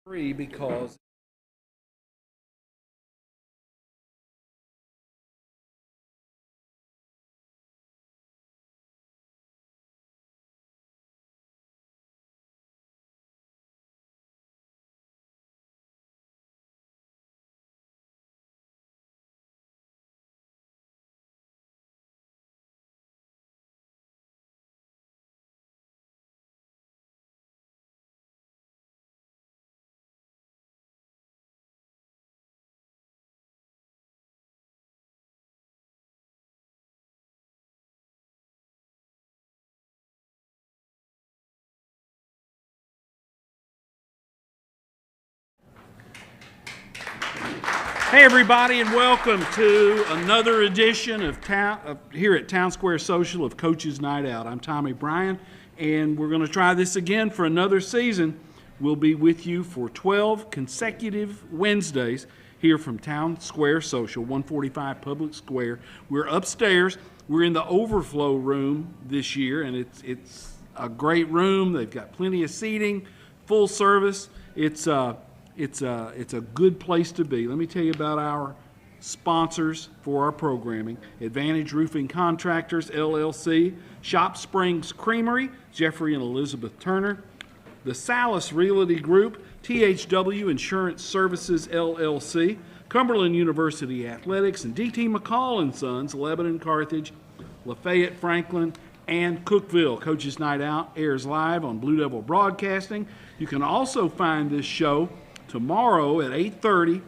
free because Hey everybody, and welcome to another edition of here at Town Square Social of Coach's Night Out. I'm Tommy Bryan, and we're going to try this again for another season. We'll be with you for 12 consecutive Wednesdays here from Town Square Social, 145 Public Square. We're upstairs. We're in the overflow room this year, and it's a great room. They've got plenty of seating, full service. It's a good place to be. Let me tell you about our sponsors for our programming. Advantage Roofing Contractors, LLC, Shop Springs Creamery, Jeffrey and Elizabeth Turner, the Salas Realty Group, THW Insurance Services, LLC, Cumberland University Athletics, and D.T. McCall & Sons, Lebanon, Carthage, Lafayette, Franklin, and Cookeville. Coach's Night Out airs live on Blue Devil Broadcasting. You can also find this show tomorrow at 8:30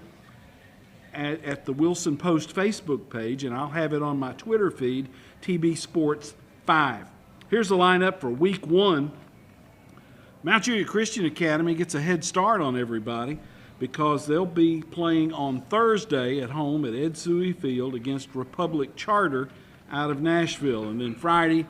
at the Wilson Post Facebook page, and I'll have it on my Twitter feed, TB Sports 5. Here's the lineup for Week 1. Mount Juliet Christian Academy gets a head start on everybody because they'll be playing on Thursday at home at Ed Suey Field against Republic Charter out of Nashville. And then Friday,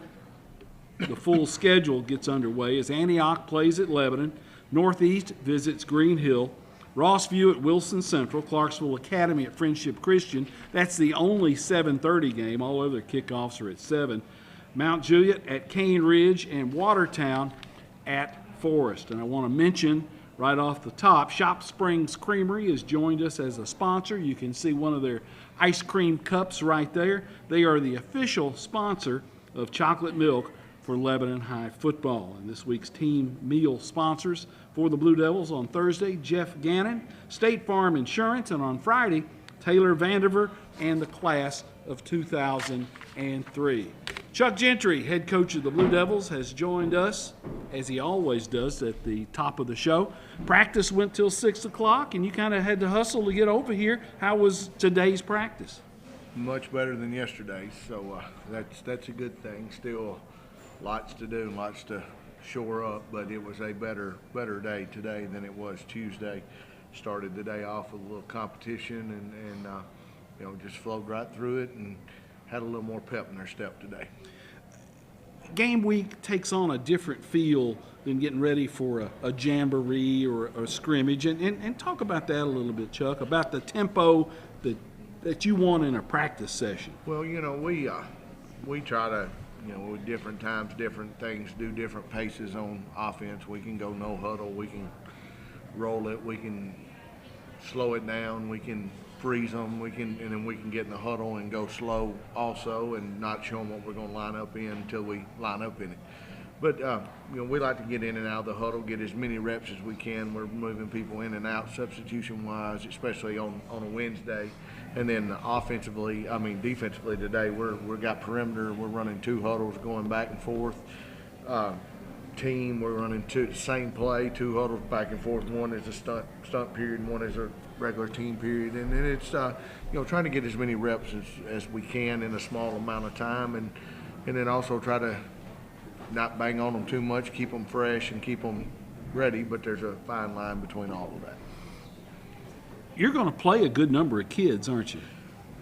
the full schedule gets underway as Antioch plays at Lebanon, Northeast visits Green Hill, Rossview at Wilson Central, Clarksville Academy at Friendship Christian. That's the only 7:30 game. All other kickoffs are at 7. Mount Juliet at Cane Ridge, and Watertown at Forest. And I want to mention right off the top, Shop Springs Creamery has joined us as a sponsor. You can see one of their ice cream cups right there. They are the official sponsor of chocolate milk for Lebanon High football. And this week's team meal sponsors for the Blue Devils on Thursday, Jeff Gannon, State Farm Insurance, and on Friday, Taylor Vandiver and the class of 2003. Chuck Gentry, head coach of the Blue Devils, has joined us, as he always does, at the top of the show. Practice went till 6 o'clock, and you kind of had to hustle to get over here. How was today's practice? Much better than yesterday's, so that's a good thing. Still lots to do and lots to shore up, but it was a better day today than it was Tuesday. Started the day off with a little competition and just flowed right through it and had a little more pep in their step today. Game week takes on a different feel than getting ready for a jamboree or a scrimmage. And talk about that a little bit, Chuck, about the tempo that you want in a practice session. Well, we try to, with different times, different things, do different paces on offense. We can go no huddle, we can roll it, we can slow it down, we can freeze them, and then we can get in the huddle and go slow also and not show them what we're going to line up in until we line up in it. But, we like to get in and out of the huddle, get as many reps as we can. We're moving people in and out substitution-wise, especially on a Wednesday. And then defensively today, we've got perimeter. We're running 2 huddles going back and forth. Team, we're running the same play, 2 huddles back and forth. One is a stunt period, and one is a regular team period. And then it's, trying to get as many reps as we can in a small amount of time. And then also try to not bang on them too much, keep them fresh and keep them ready, but there's a fine line between all of that. You're going to play a good number of kids, aren't you?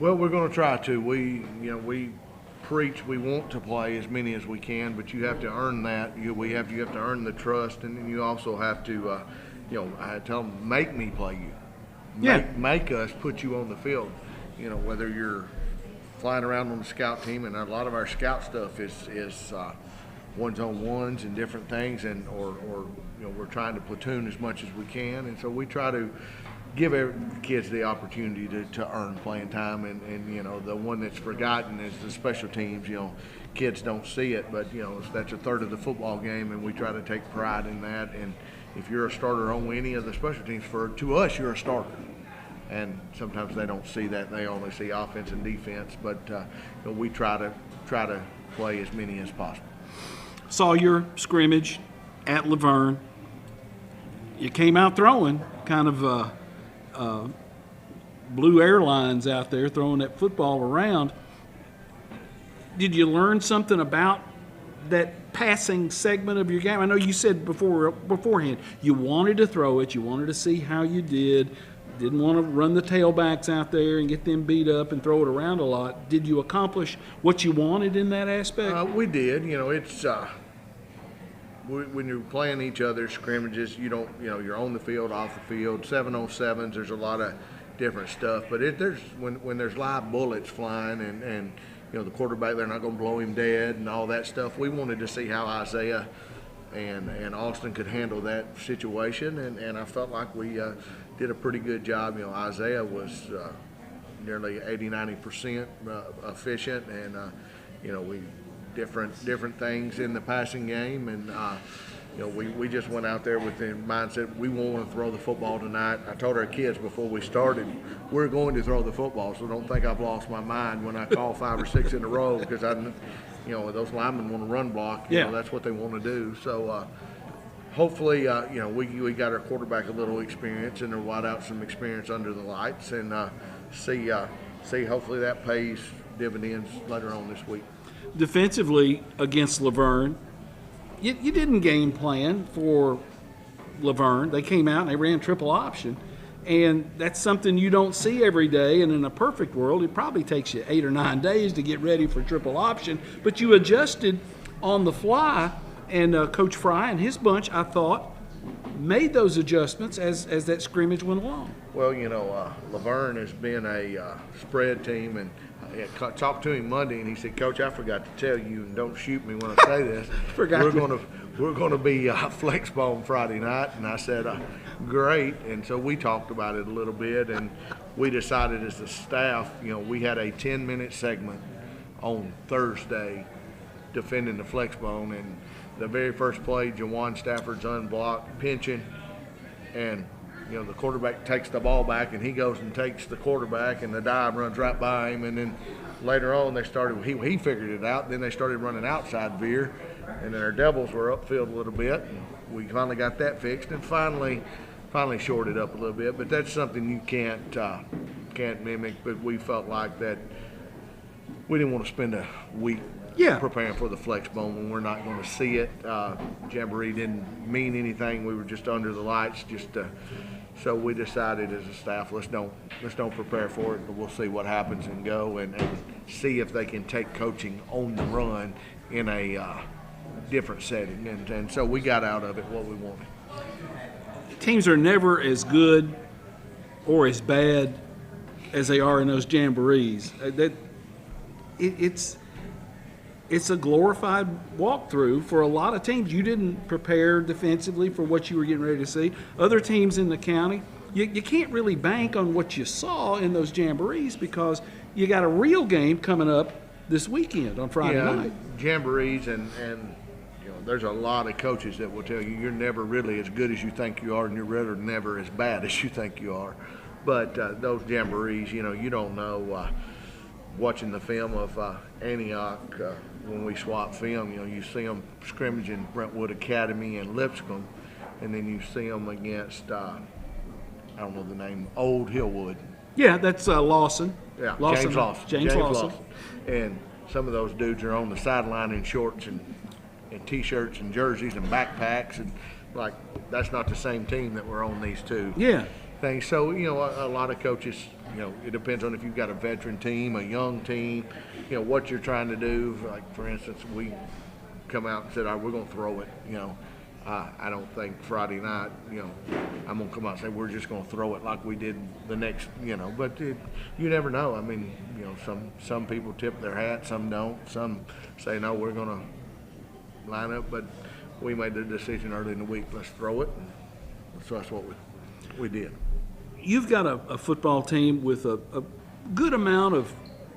Well, we're going to try to. We preach we want to play as many as we can, but you have to earn that. You have to earn the trust, and then you also have to, I tell them, make me play you. Make us put you on the field. Whether you're flying around on the scout team, and a lot of our scout stuff is ones-on-ones and different things, and or we're trying to platoon as much as we can, and so we try to give kids the opportunity to earn playing time, and the one that's forgotten is the special teams. Kids don't see it, but that's a third of the football game, and we try to take pride in that. And if you're a starter on any of the special teams, to us you're a starter, and sometimes they don't see that. They only see offense and defense, but we try to play as many as possible. Saw your scrimmage at Laverne. You came out throwing, kind of Blue Airlines out there throwing that football around. Did you learn something about that passing segment of your game? I know you said beforehand you wanted to throw it, you wanted to see how you didn't want to run the tailbacks out there and get them beat up and throw it around a lot. Did you accomplish what you wanted in that aspect? We did. It's when you're playing each other's scrimmages, you're on the field, off the field, 7-on-7s. There's a lot of different stuff, but when there's live bullets flying and the quarterback, they're not going to blow him dead and all that stuff. We wanted to see how Isaiah and Austin could handle that situation, and I felt like we did a pretty good job. Isaiah was nearly 80-90% efficient, and we different things in the passing game, and we just went out there with the mindset we want to throw the football tonight. I told our kids before we started, we're going to throw the football, so don't think I've lost my mind when I call 5 or 6 in a row, because those linemen want to run block. That's what they want to do. So hopefully, we got our quarterback a little experience and our wideout some experience under the lights, and see hopefully that pays dividends later on this week. Defensively against Laverne, you didn't game plan for Laverne. They came out and they ran triple option, and that's something you don't see every day. And in a perfect world, it probably takes you 8 or 9 days to get ready for triple option, but you adjusted on the fly, and Coach Fry and his bunch, I thought, made those adjustments as that scrimmage went along. Well, Laverne has been a spread team, and I talked to him Monday, and he said, "Coach, I forgot to tell you, and don't shoot me when I say this. We're going to be Flexbone Friday night." And I said, "Great." And so we talked about it a little bit, and we decided as a staff, we had a 10-minute segment on Thursday defending the Flexbone, and the very first play, Jawan Stafford's unblocked, pinching, and the quarterback takes the ball back, and he goes and takes the quarterback, and the dive runs right by him. And then later on, he figured it out. Then they started running outside veer, and then our Devils were upfield a little bit, and we finally got that fixed, and finally shorted up a little bit. But that's something you can't mimic. But we felt like that we didn't want to spend a week preparing for the Flexbone when we're not going to see it. Jamboree didn't mean anything. We were just under the lights, so we decided as a staff, let's don't prepare for it, but we'll see what happens and go and see if they can take coaching on the run in a different setting. And so we got out of it what we wanted. Teams are never as good or as bad as they are in those jamborees. It's a glorified walkthrough for a lot of teams. You didn't prepare defensively for what you were getting ready to see. Other teams in the county, you can't really bank on what you saw in those jamborees, because you got a real game coming up this weekend on Friday night. Jamborees, and there's a lot of coaches that will tell you you're never really as good as you think you are, and you're really never as bad as you think you are. But those jamborees, you don't know. Watching the film of Antioch, when we swap film, you see them scrimmaging Brentwood Academy and Lipscomb, and then you see them against, I don't know the name, Old Hillwood. Yeah, that's Lawson. Yeah, James Lawson. And some of those dudes are on the sideline in shorts and T-shirts and jerseys and backpacks, and that's not the same team that we're on these two. Yeah. Things. So, a lot of coaches, it depends on if you've got a veteran team, a young team, what you're trying to do. Like, for instance, we come out and said, all right, we're going to throw it. I don't think Friday night, I'm going to come out and say we're just going to throw it like we did the next, but you never know. I mean, some people tip their hat, some don't. Some say, no, we're going lineup, but we made the decision early in the week, let's throw it. And so that's what we did. You've got a football team with a good amount of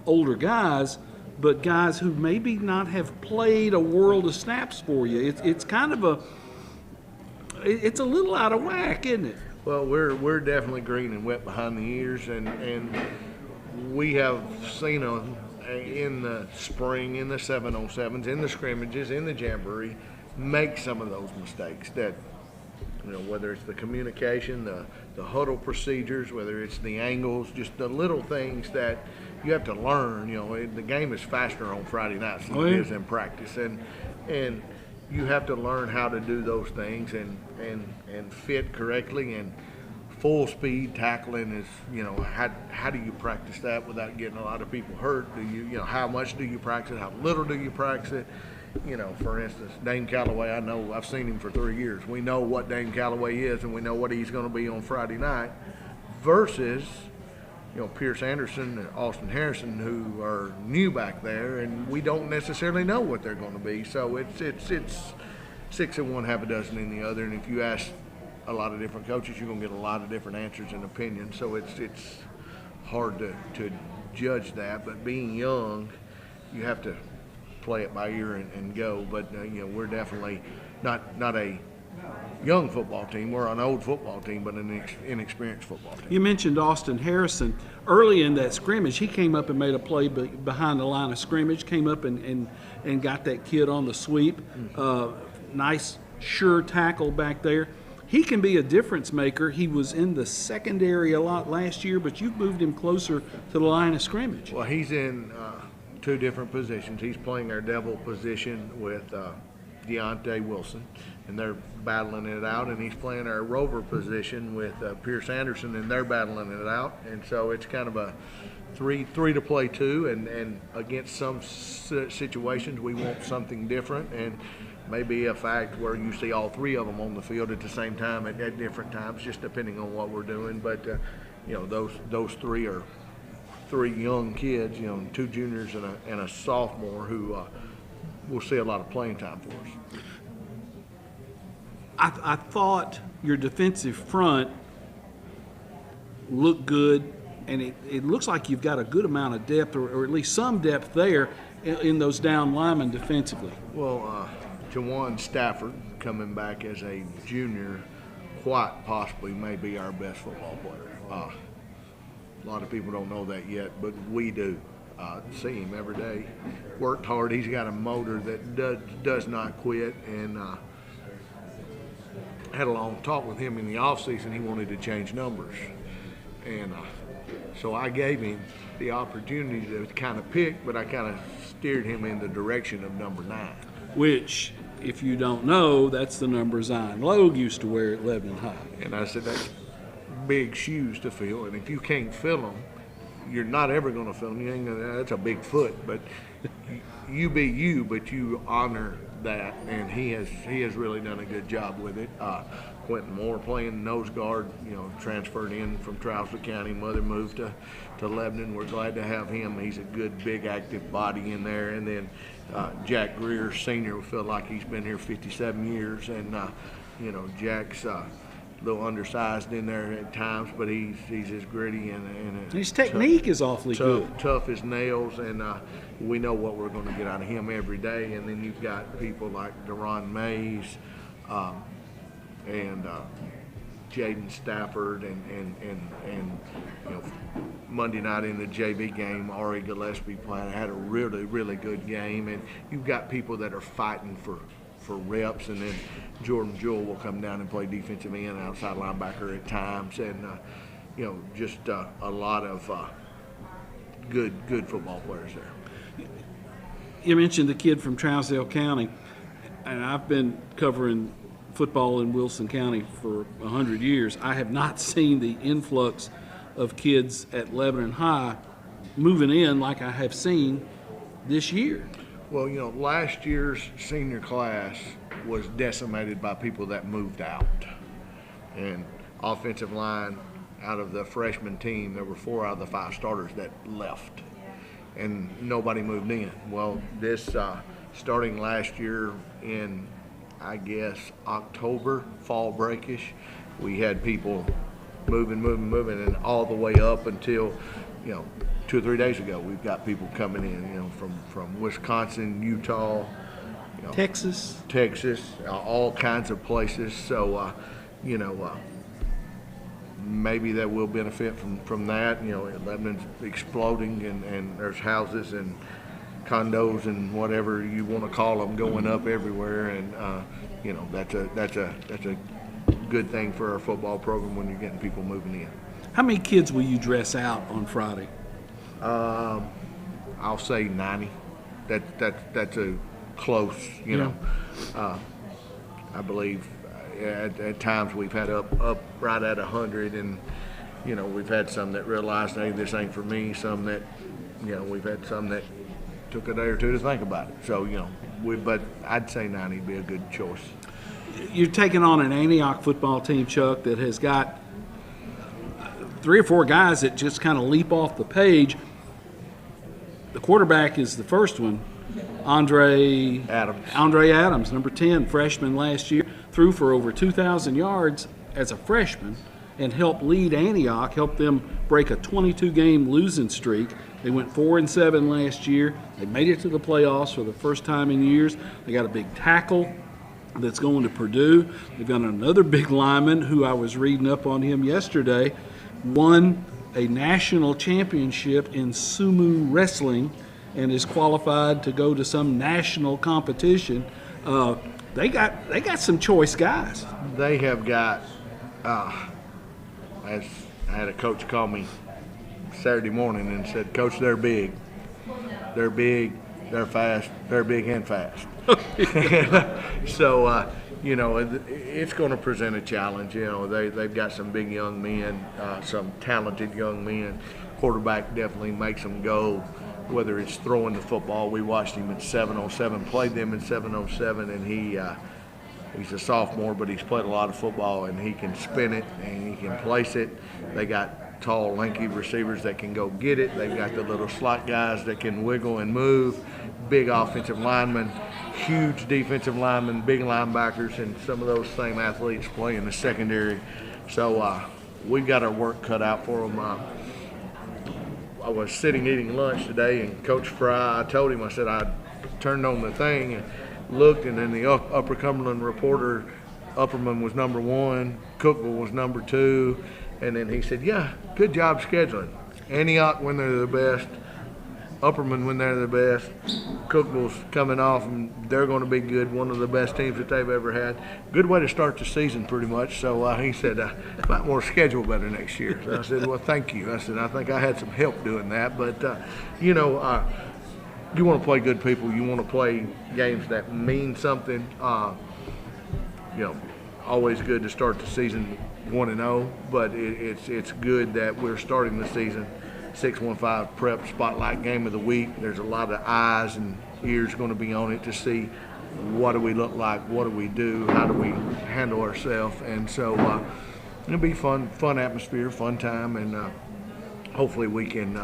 older guys, but guys who maybe not have played a world of snaps for you. It's kind of it's a little out of whack, isn't it? Well, we're definitely green and wet behind the ears, and we have seen them in the spring, in the 7-on-7s, in the scrimmages, in the jamboree, make some of those mistakes that, whether it's the communication, the huddle procedures, whether it's the angles, just the little things that you have to learn. The game is faster on Friday nights than it is in practice, and you have to learn how to do those things and fit correctly. And full speed tackling is, how do you practice that without getting a lot of people hurt? How much do you practice it? How little do you practice it? For instance, Dane Calloway, I know I've seen him for 3 years. We know what Dane Calloway is, and we know what he's going to be on Friday night versus, Pierce Anderson and Austin Harrison, who are new back there, and we don't necessarily know what they're going to be. So it's 6 in one, half a dozen in the other. And if you ask a lot of different coaches, you're going to get a lot of different answers and opinions. So it's hard to judge that. But being young, you have to play it by ear and go. But we're definitely not a young football team. We're an old football team, but an inexperienced football team. You mentioned Austin Harrison. Early in that scrimmage, he came up and made a play behind the line of scrimmage, came up and got that kid on the sweep. Nice, sure tackle back there. He can be a difference maker. He was in the secondary a lot last year, but you've moved him closer to the line of scrimmage. Well, he's in 2 different positions. He's playing our devil position with Deontay Wilson, and they're battling it out, and he's playing our rover position with Pierce Anderson, and they're battling it out. And so it's kind of a three to play 2, and against some situations we want something different, and maybe a fact where you see all 3 of them on the field at the same time at different times, just depending on what we're doing. But those 3 are 3 young kids, 2 juniors and a sophomore who will see a lot of playing time for us. I thought your defensive front looked good, and it looks like you've got a good amount of depth, or at least some depth there in those down linemen defensively. Well, Jawan Stafford coming back as a junior quite possibly may be our best football player. A lot of people don't know that yet, but we do. See him every day. Worked hard. He's got a motor that does not quit, and had a long talk with him in the offseason. He wanted to change numbers, and so I gave him the opportunity to kind of pick, but I kind of steered him in the direction of number 9. Which, if you don't know, that's the number Zion Logue used to wear at Lebanon High. And I said, that's big shoes to fill, and if you can't fill them, you're not ever going to fill them. You ain't gonna, that's a big foot, but you be you, but you honor that, and he has really done a good job with it. Quentin Moore playing nose guard, transferred in from Trousdale County. Mother moved to Lebanon. We're glad to have him. He's a good, big, active body in there. And then Jack Greer, senior, we feel like he's been here 57 years, and Jack's a little undersized in there at times, but he's as gritty and his technique is awfully good. Tough as nails, and we know what we're going to get out of him every day. And then you've got people like Deron Mays and Jaden Stafford, and Monday night in the JV game, Ari Gillespie had a really, really good game. And you've got people that are fighting for reps, and then Jordan Jewell will come down and play defensive end, outside linebacker at times, and just a lot of good football players there. You mentioned the kid from Trousdale County, and I've been covering football in Wilson County for 100 years. I have not seen the influx of kids at Lebanon High moving in like I have seen this year. Well, last year's senior class was decimated by people that moved out. And offensive line, out of the freshman team, there were 4 out of the 5 starters that left, and nobody moved in. Well, this starting last year in, I guess, October, fall breakish, we had people moving, and all the way up until, 2 or 3 days ago, we've got people coming in, from Wisconsin, Utah, Texas. Texas, all kinds of places. So, maybe that will benefit from that. Lebanon's exploding, and there's houses and condos and whatever you want to call them going up everywhere, and that's a good thing for our football program when you're getting people moving in. How many kids will you dress out on Friday? I'll say 90. That's a close, I believe at times we've had up right at 100, and we've had some that realized, hey, this ain't for me. Some that, we've had some that took a day or two to think about it. So, but I'd say 90 would be a good choice. You're taking on an Antioch football team, Chuck, that has got 3 or 4 guys that just kind of leap off the page. The quarterback is the first one, Andre Adams, number 10, freshman last year, threw for over 2,000 yards as a freshman and helped lead Antioch, helped them break a 22-game losing streak. They went 4-7 last year. They made it to the playoffs for the first time in years. They got a big tackle that's going to Purdue. They've got another big lineman who I was reading up on him yesterday, won a national championship in sumo wrestling and is qualified to go to some national competition. They got some choice guys. They have got, as I had a coach call me Saturday morning and said, Coach, they're big. They're big, they're fast, they're big and fast. So, it's going to present a challenge. They've got some big young men, some talented young men. Quarterback definitely makes them go, whether it's throwing the football. We watched him at 7-on-7, played them in 7-on-7, and he's a sophomore, but he's played a lot of football, and he can spin it and he can place it. They got tall, lanky receivers that can go get it. They've got the little slot guys that can wiggle and move. Big offensive linemen, huge defensive linemen, big linebackers, and some of those same athletes play in the secondary. So we've got our work cut out for them. I was sitting eating lunch today, and Coach Fry, I told him, I said I turned on the thing and looked, and then the Upper Cumberland Reporter, Upperman was number 1, Cookeville was number 2, and then he said, yeah, good job scheduling. Antioch when they're the best, Upperman when they're the best, Cookeville's coming off, and they're going to be good, one of the best teams that they've ever had. Good way to start the season, pretty much. So he said, about more schedule better next year. So I said, well, thank you. I said, I think I had some help doing that. But, you want to play good people. You want to play games that mean something. Always good to start the season 1-0, but it's good that we're starting the season 615 Prep Spotlight Game of the Week. There's a lot of eyes and ears going to be on it to see what do we look like, what do we do, how do we handle ourselves, and so it'll be fun atmosphere, fun time, and hopefully we can.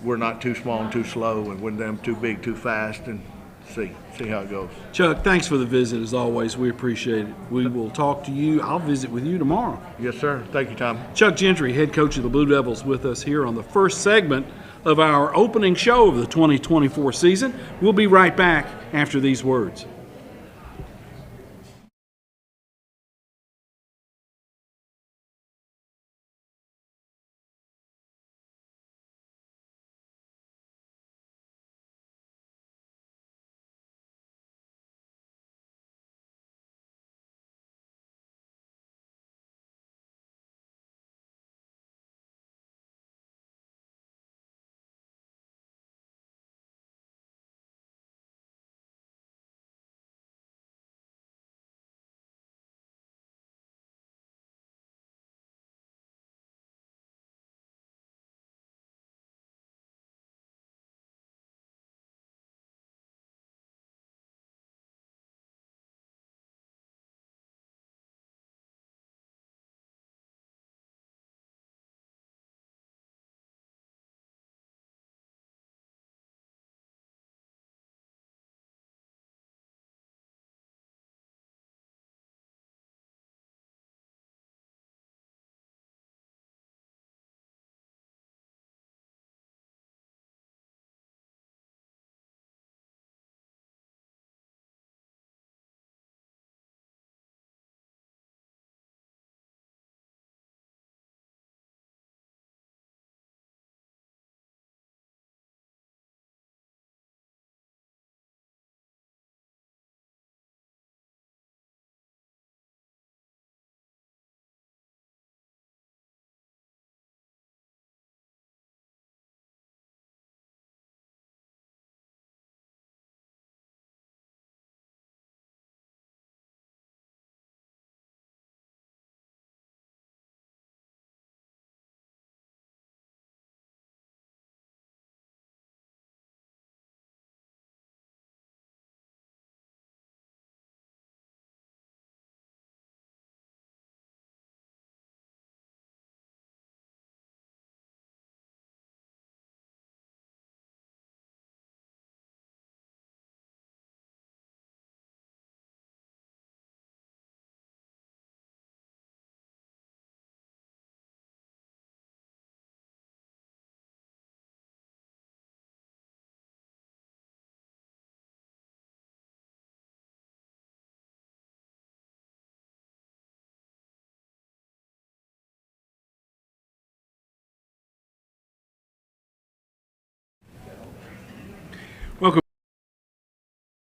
We're not too small and too slow, and we're them too big, too fast, and see how it goes. Chuck, thanks for the visit as always. We appreciate it. We will talk to you. I'll visit with you tomorrow. Yes, sir. Thank you, Tom. Chuck Gentry, head coach of the Blue Devils, with us here on the first segment of our opening show of the 2024 season. We'll be right back after these words.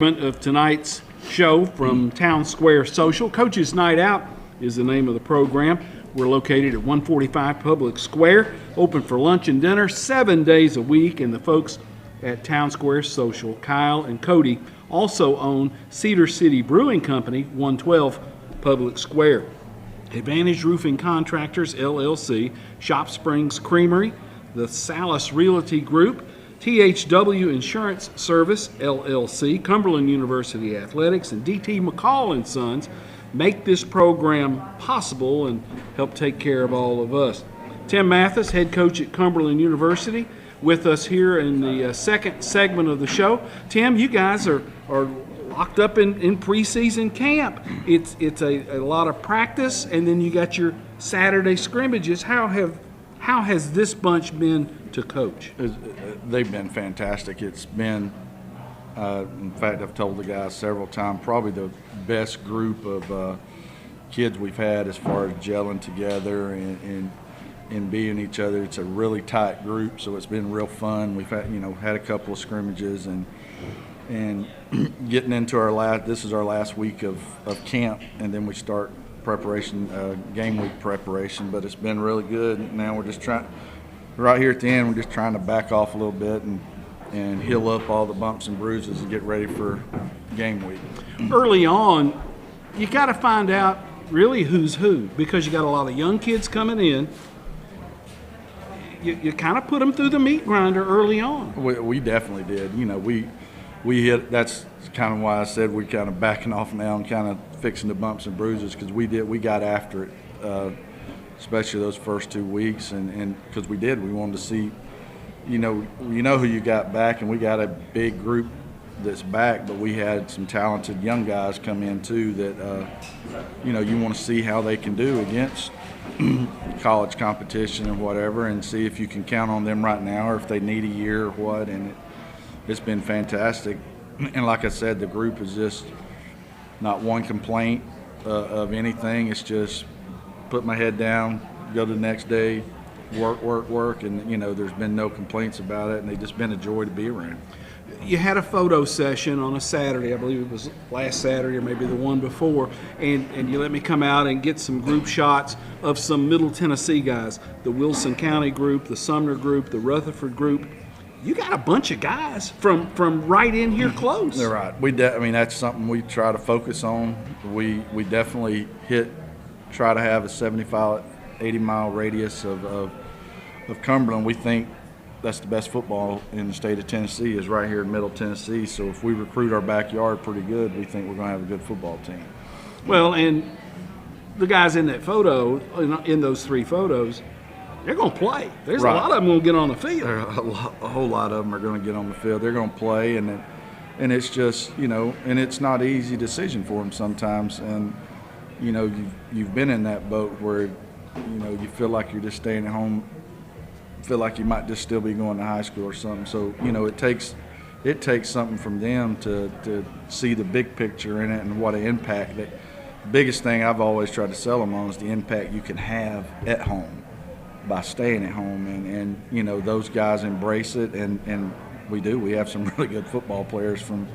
Of tonight's show from Town Square Social. Coach's Night Out is the name of the program. We're located at 145 Public Square, open for lunch and dinner 7 days a week, and the folks at Town Square Social, Kyle and Cody, also own Cedar City Brewing Company, 112 Public Square. Advantage Roofing Contractors, LLC, Shop Springs Creamery, the Salas Realty Group, THW Insurance Service, LLC, Cumberland University Athletics, and DT McCall & Sons make this program possible and help take care of all of us. Tim Mathis, head coach at Cumberland University, with us here in the second segment of the show. Tim, you guys are locked up in preseason camp. It's a lot of practice, and then you got your Saturday scrimmages. How has this bunch been to coach? They've been fantastic. It's been, in fact, I've told the guys several times, probably the best group of kids we've had as far as gelling together and being each other. It's a really tight group, so it's been real fun. We've had a couple of scrimmages and getting into this is our last week of camp, and then we start preparation, game week preparation, but it's been really good. Now we're just right here at the end, we're just trying to back off a little bit and heal up all the bumps and bruises and get ready for game week. Early on, you got to find out really who's who, because you got a lot of young kids coming in. You kind of put them through the meat grinder early on. We definitely did. We hit. That's kind of why I said we're kind of backing off now and kind of fixing the bumps and bruises, because we got after it, especially those first 2 weeks, and because we wanted to see, who you got back, and we got a big group that's back, but we had some talented young guys come in too that you want to see how they can do against college competition and whatever, and see if you can count on them right now or if they need a year or what. And it's been fantastic. And like I said, the group is just not one complaint of anything. It's just put my head down, go to the next day, work, and there's been no complaints about it, and they've just been a joy to be around. You had a photo session on a Saturday, I believe it was last Saturday or maybe the one before, and you let me come out and get some group shots of some Middle Tennessee guys, the Wilson County group, the Sumner group, the Rutherford group. You got a bunch of guys from right in here close. They're right. That's something we try to focus on. We definitely try to have a 75, 80-mile radius of Cumberland. We think that's the best football in the state of Tennessee is right here in Middle Tennessee. So if we recruit our backyard pretty good, we think we're going to have a good football team. Well, and the guys in that photo, in those three photos, they're going to play. There's right. A lot of them going to get on the field. A whole lot of them are going to get on the field. They're going to play, and it's just, and it's not an easy decision for them sometimes. And, you've been in that boat where, you feel like you're just staying at home, feel like you might just still be going to high school or something. So, it takes something from them to see the big picture in it and what an impact. The biggest thing I've always tried to sell them on is the impact you can have at home by staying at home, and those guys embrace it, and we do. We have some really good football players from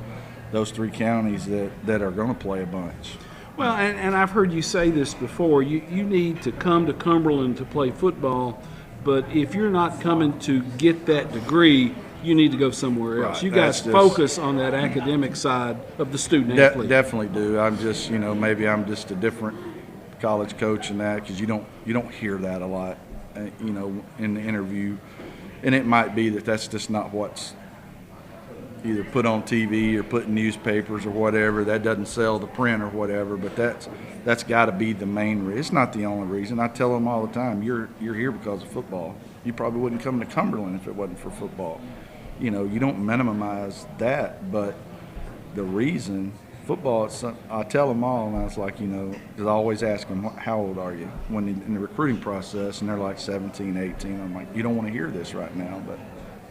those three counties that are going to play a bunch. Well, and I've heard you say this before. You need to come to Cumberland to play football, but if you're not coming to get that degree, you need to go somewhere else. Right. You guys focus on that academic side of the student athlete. Definitely do. I'm just, maybe I'm just a different college coach in that, because you don't hear that a lot. In the interview, and it might be that's just not what's either put on TV or put in newspapers or whatever. That doesn't sell the print or whatever, but that's got to be the main reason. It's not the only reason. I tell them all the time, you're here because of football. You probably wouldn't come to Cumberland if it wasn't for football. You don't minimize that, but the reason football, I tell them all, and I was like, because I always ask them, how old are you when in the recruiting process, and they're like 17, 18. I'm like, you don't want to hear this right now, but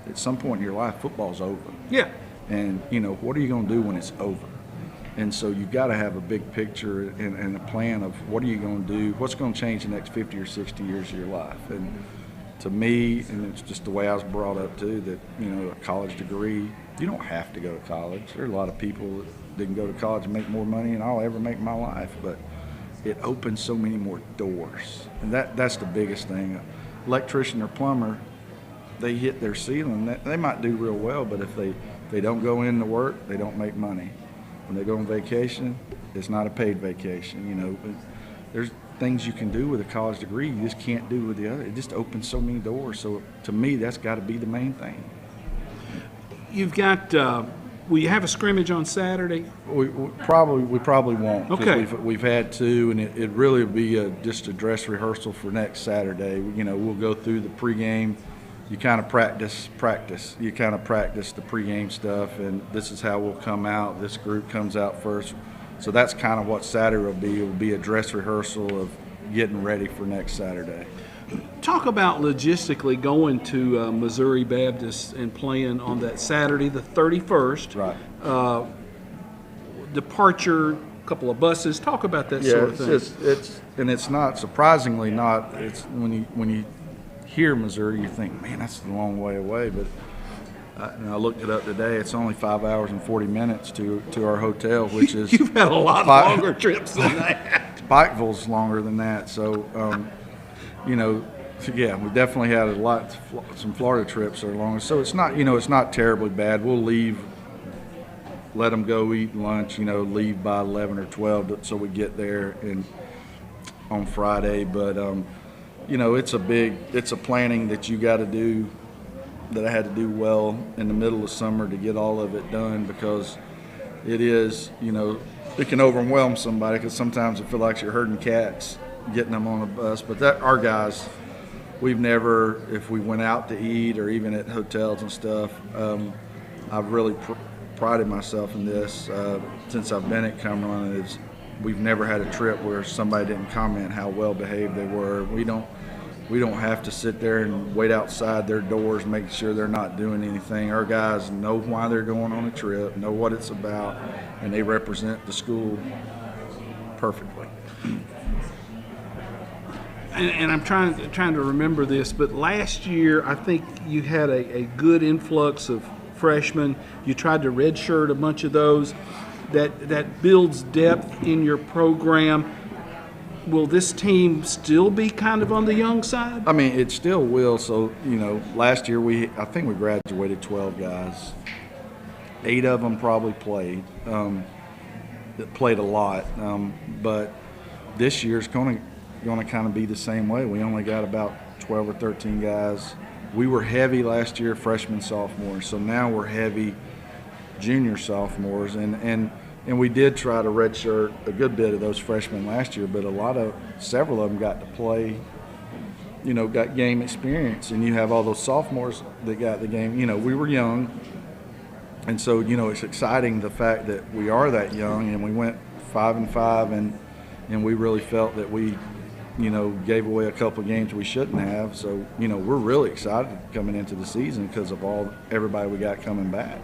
at some point in your life, football's over. Yeah. And, what are you going to do when it's over? And so you've got to have a big picture and a plan of what are you going to do, what's going to change the next 50 or 60 years of your life. And to me, and it's just the way I was brought up too, that, a college degree you don't have to go to college. There are a lot of people that didn't go to college and make more money than I'll ever make in my life, but it opens so many more doors. And that's the biggest thing. Electrician or plumber, they hit their ceiling. They might do real well, but if they don't go into work, they don't make money. When they go on vacation, it's not a paid vacation. You know, there's things you can do with a college degree you just can't do with the other. It just opens so many doors. So to me, that's got to be the main thing. You've got, will you have a scrimmage on Saturday? We probably won't. 'Cause Okay. We've had two, and it really will be just a dress rehearsal for next Saturday. You know, we'll go through the pregame. You kind of practice. You kind of practice the pregame stuff, and this is how we'll come out. This group comes out first. So that's kind of what Saturday will be. It will be a dress rehearsal of getting ready for next Saturday. Talk about logistically going to Missouri Baptist and playing on that Saturday, the 31st. Right. Departure, a couple of buses. Talk about that sort of thing. It's not surprisingly not. It's when you hear Missouri, you think, man, that's a long way away. But I looked it up today. It's only 5 hours and 40 minutes to our hotel, which is You've had a lot longer trips than that. Pikeville's longer than that. So, you know, yeah, we definitely had some Florida trips that are longer. So it's not terribly bad. We'll leave, let them go eat lunch, leave by 11 or 12 so we get there on Friday. But, it's a planning that you got to do, that I had to do well in the middle of summer to get all of it done, because it is, it can overwhelm somebody, because sometimes it feels like you're herding cats getting them on a bus. But our guys, we've never, if we went out to eat or even at hotels and stuff, I've really prided myself in this since I've been at Cumberland. We've never had a trip where somebody didn't comment how well behaved they were. We don't have to sit there and wait outside their doors, make sure they're not doing anything. Our guys know why they're going on a trip, know what it's about, and they represent the school perfectly. And I'm trying to remember this, but last year I think you had a good influx of freshmen. You tried to redshirt a bunch of those. That builds depth in your program. Will this team still be kind of on the young side? I mean, it still will. So, last year I think we graduated 12 guys. 8 of them probably played. That played a lot. But this year's going to kind of be the same way. We only got about 12 or 13 guys. We were heavy last year, freshmen, sophomores. So now we're heavy junior, sophomores, and we did try to redshirt a good bit of those freshmen last year, but several of them got to play, got game experience, and you have all those sophomores that got the game. We were young, and so, it's exciting the fact that we are that young, and we went 5-5, and we really felt that we, gave away a couple of games we shouldn't have. So, we're really excited coming into the season because of everybody we got coming back.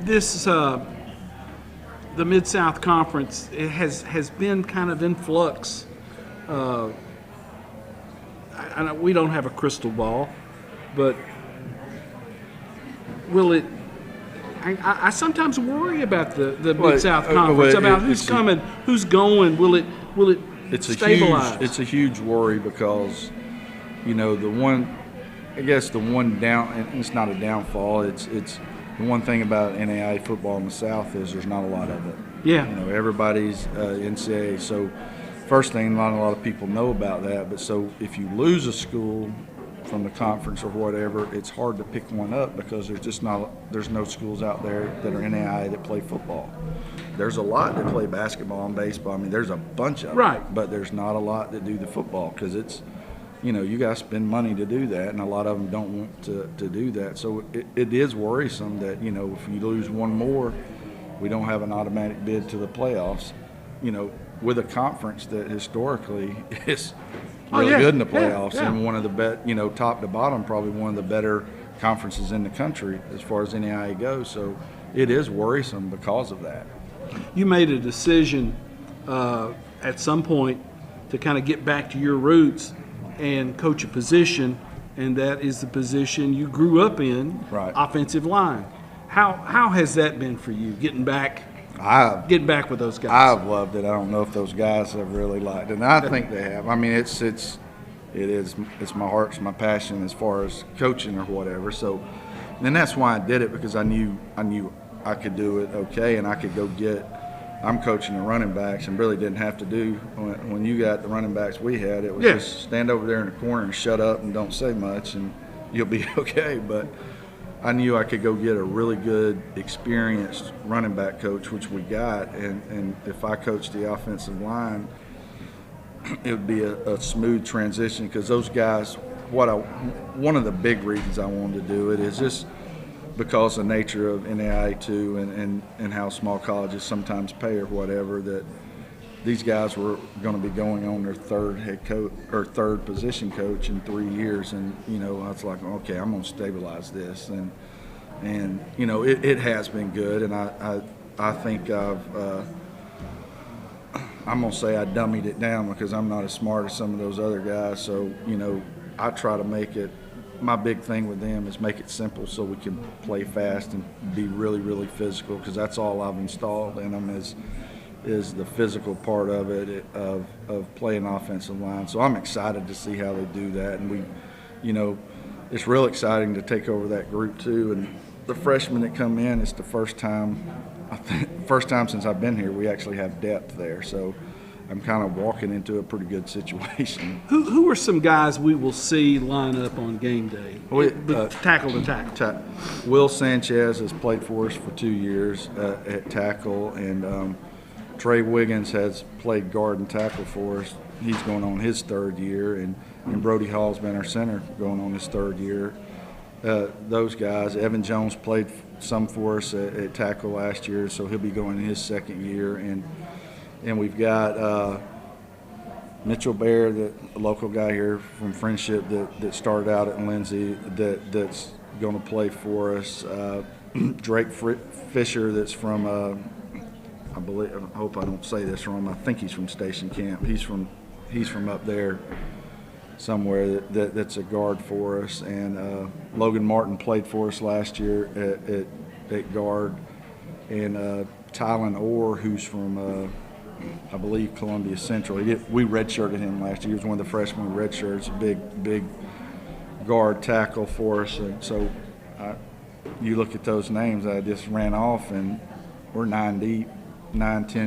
This the Mid-South Conference, it has been kind of in flux. I know we don't have a crystal ball, but will it? I sometimes worry about the Mid-South Conference, about who's coming, who's going. Will it stabilize? It's a huge worry, because the one down, and it's not a downfall. It's the one thing about NAIA football in the South is there's not a lot of it. Yeah. Everybody's NCAA. So first thing, not a lot of people know about that. But so if you lose a school from the conference or whatever, it's hard to pick one up, because there's no schools out there that are NAIA that play football. There's a lot that play basketball and baseball. I mean, there's a bunch of them. Right. But there's not a lot that do the football, because it's, you got to spend money to do that, and a lot of them don't want to do that. So it is worrisome that, if you lose one more, we don't have an automatic bid to the playoffs, with a conference that historically is really good in the playoffs, and one of the best, top to bottom, probably one of the better conferences in the country as far as NAIA goes. So it is worrisome because of that. You made a decision at some point to kind of get back to your roots and coach a position and that is the position you grew up in, Right. offensive line. How has that been for you, getting back with those guys? I've loved it. I don't know if those guys have really liked it, and I think they have. I mean, it's my heart, it's my passion as far as coaching or whatever. So, and that's why I did it, because I knew I could do it okay, and I could go get. I'm coaching the running backs, and really didn't have to do when you got the running backs we had. It was just stand over there in the corner and shut up and don't say much, and you'll be okay. But I knew I could go get a really good, experienced running back coach, which we got, and if I coached the offensive line, it would be a smooth transition, because those guys, one of the big reasons I wanted to do it is just because of the nature of NAIA too, and how small colleges sometimes pay or whatever, that these guys were going to be going on their third head coach or third position coach in 3 years, and I was like, okay, I'm going to stabilize this, and it has been good, and I think I'm going to say I dummied it down, because I'm not as smart as some of those other guys. So, I try to make it, my big thing with them is make it simple so we can play fast and be really, really physical, because that's all I've installed in them is the physical part of it, of playing offensive line. So I'm excited to see how they do that. And it's real exciting to take over that group too. And the freshmen that come in, it's the first time since I've been here we actually have depth there. So I'm kind of walking into a pretty good situation. Who are some guys we will see line up on game day? Tackle to tackle. Will Sanchez has played for us for 2 years at tackle, and Trey Wiggins has played guard and tackle for us. He's going on his 3rd year, and Brody Hall's been our center going on his 3rd year. Those guys. Evan Jones played some for us at tackle last year, so he'll be going in his 2nd year. And we've got Mitchell Bear, a local guy here from Friendship that started out at Lindsay, that's going to play for us. Drake Fisher, that's from I hope I don't say this wrong. I think he's from Station Camp. He's from up there somewhere. That's a guard for us. And Logan Martin played for us last year at guard. And Tylen Orr, who's from I believe Columbia Central. We redshirted him last year. He was one of the freshmen with redshirts. Big guard tackle for us. And so you look at those names I just ran off, and we're 10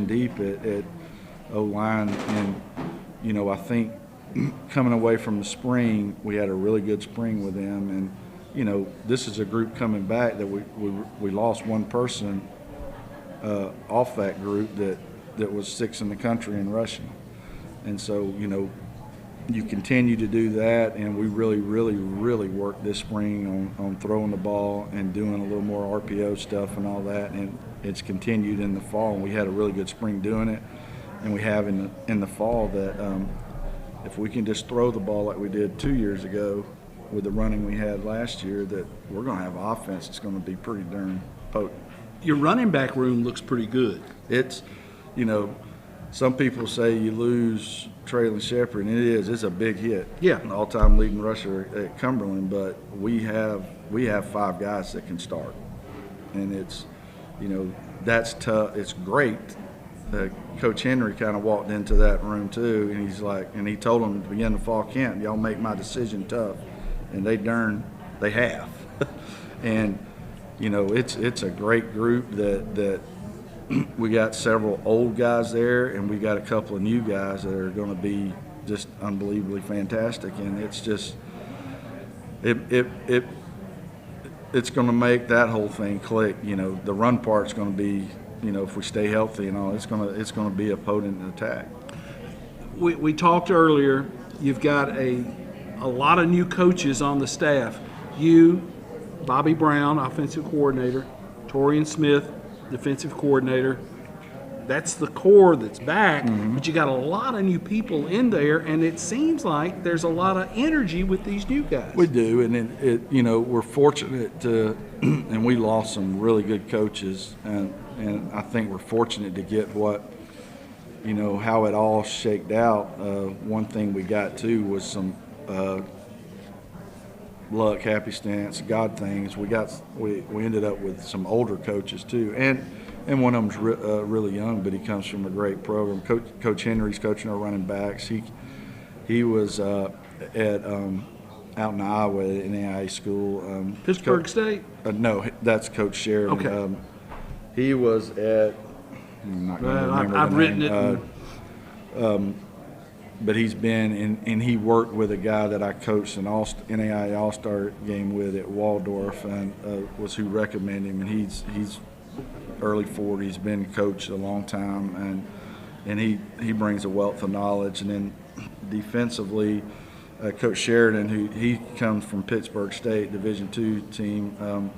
deep at O-line. And I think coming away from the spring, we had a really good spring with them, and this is a group coming back that we lost one person off that group that was 6th in the country in rushing. And so, you continue to do that, and we really, really, really worked this spring on throwing the ball and doing a little more RPO stuff and all that, and it's continued in the fall, and we had a really good spring doing it, and we have in the fall that if we can just throw the ball like we did 2 years ago with the running we had last year, that we're going to have offense that's going to be pretty darn potent. Your running back room looks pretty good. It's, some people say you lose Traylon Shepard, and it's a big hit. Yeah. An all-time leading rusher at Cumberland, but we have 5 guys that can start. And it's, that's tough. It's great. Coach Henry kind of walked into that room too, and he's like, and he told them at the beginning of fall camp, y'all make my decision tough. And they have. And, it's a great group that we got several old guys there, and we got a couple of new guys that are going to be just unbelievably fantastic. And it's just it's going to make that whole thing click. The run part's going to be, if we stay healthy and all, it's going to be a potent attack. We talked earlier. You've got a lot of new coaches on the staff. You, Bobby Brown, offensive coordinator, Torian Smith, defensive coordinator. That's the core that's back, but you got a lot of new people in there, and it seems like there's a lot of energy with these new guys. We do, and we're fortunate to, and we lost some really good coaches, and I think we're fortunate to get how it all shaked out. One thing we got too was some luck, happy stance, God things. We ended up with some older coaches too, and one of them's really young, but he comes from a great program. Coach Henry's coaching our running backs. He was out in Iowa in NAIA school. Pittsburgh State? No, that's Coach Sheridan. Okay. He was at. I'm not going to remember I've the written name. it. But he's been and he worked with a guy that I coached an NAIA All-Star game with at Waldorf, and was who recommended him. And he's early 40s, been coached a long time, and he brings a wealth of knowledge. And then defensively, Coach Sheridan, he comes from Pittsburgh State Division II team,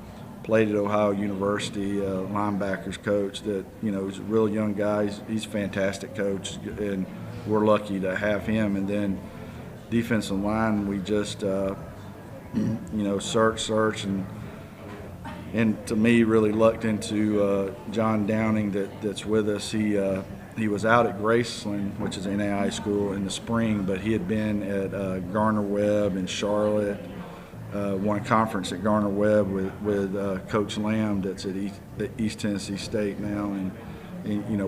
played at Ohio University, linebackers coach. That he's a real young guy. He's a fantastic coach, and we're lucky to have him. And then defensive line, we just search and to me really lucked into John Downing that's with us. He was out at Graceland, which is an NAIA school, in the spring, but he had been at Garner-Webb in Charlotte, won a conference at Garner-Webb with Coach Lamb that's at East Tennessee State now, and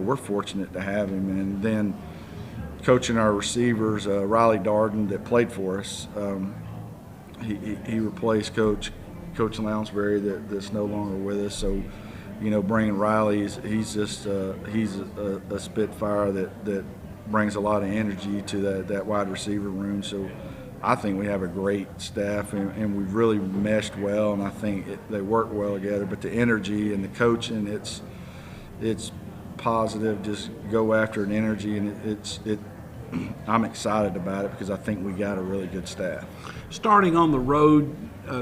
we're fortunate to have him. And then coaching our receivers, Riley Darden that played for us, he replaced Coach Lounsbury that's no longer with us. So, bringing Riley, he's just he's a spitfire that brings a lot of energy to that wide receiver room. So I think we have a great staff, and we've really meshed well, and I think they work well together. But the energy and the coaching, it's positive. Just go after an energy, and I'm excited about it because I think we got a really good staff. Starting on the road,